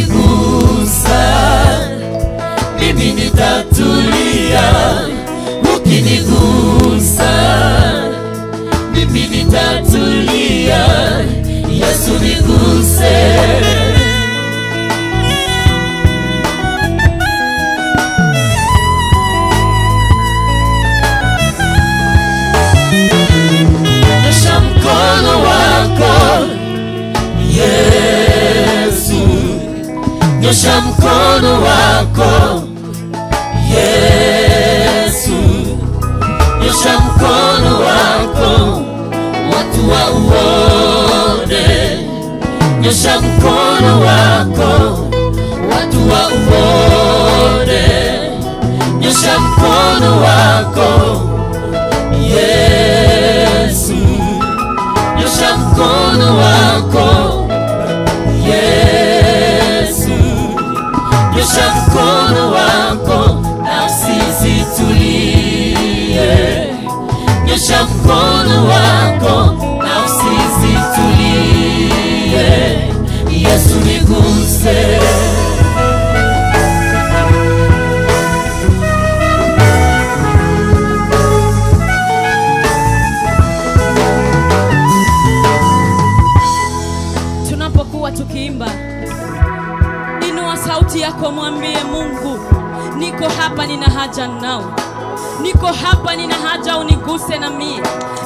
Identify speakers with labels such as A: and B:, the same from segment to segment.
A: ukinigusa mimi nitatulia, ukinigusa mimi nitatulia, Yesu niguse. Nyosha mkono wako Yesu, nyosha mkono wako Yesu, nyosha mkono wako watu wauone, nyosha mkono wako watu wauone, nyosha mkono wako Yesu, nyosha mkono wako Yesu, nyosha mkono wako na sisi tulie, nyosha mkono wako na sisi tulie, Yesu niguse.
B: Tunapokuwa tukiimba, inua sauti yako, mwambie Mungu, niko hapa, nina haja nao. Niko hapa, nina haja uniguse na mimi.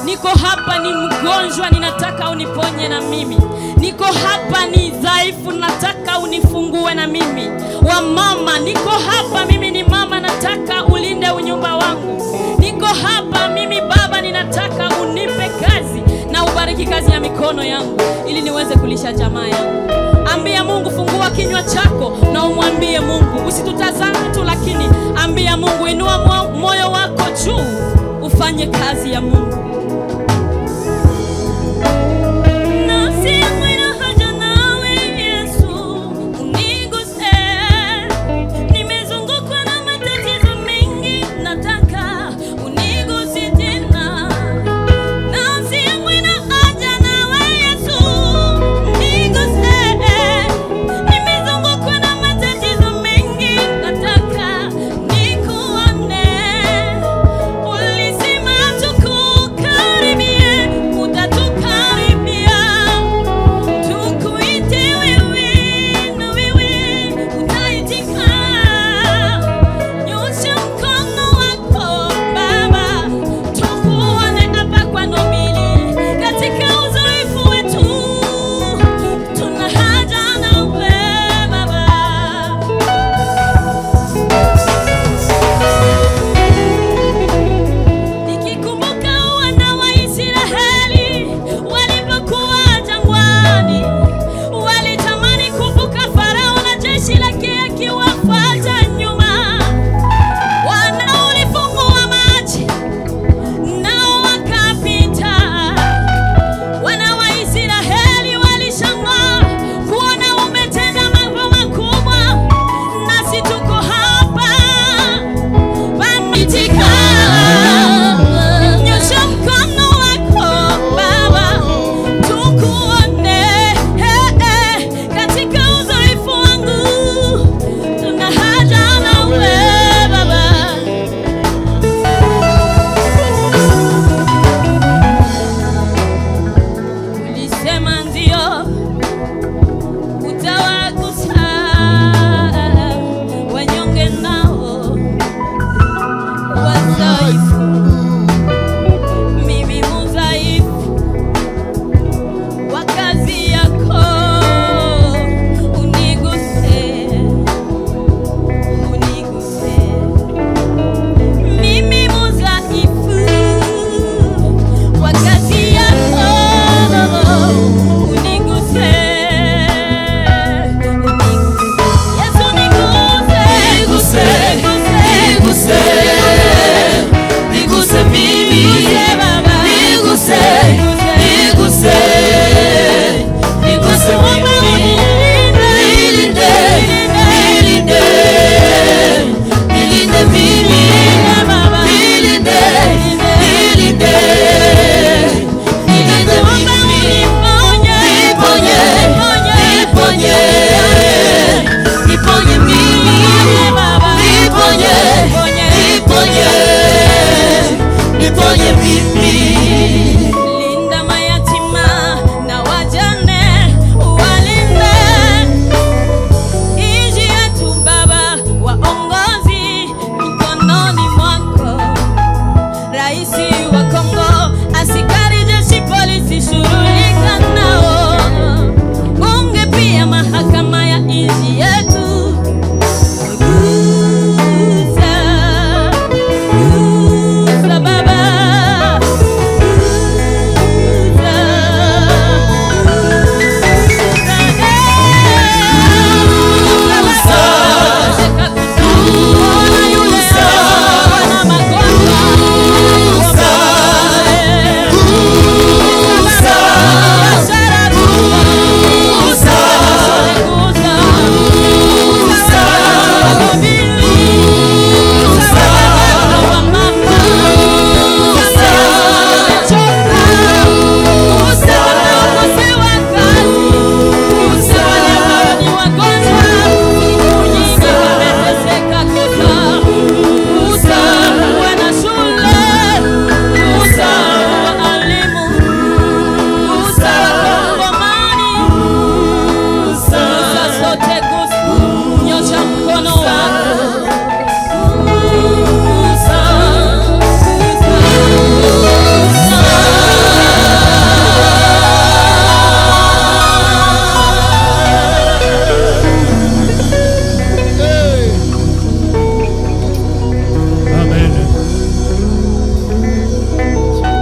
B: Niko hapa, ni mgonjwa, ninataka uniponye na mimi. Niko hapa, ni dhaifu, nataka unifungue na mimi. Wamama, niko hapa, mimi ni mama, nataka ulinde unyumba wangu. Niko hapa, mimi baba, ninataka unipe kazi na ubariki kazi ya mikono yangu ili niweze kulisha jamaa yangu. Ambia Mungu, fungua kinywa chako na umwambie Mungu. Usitutazame tu, lakini ambia Mungu, inua moyo wako juu, ufanye kazi ya Mungu.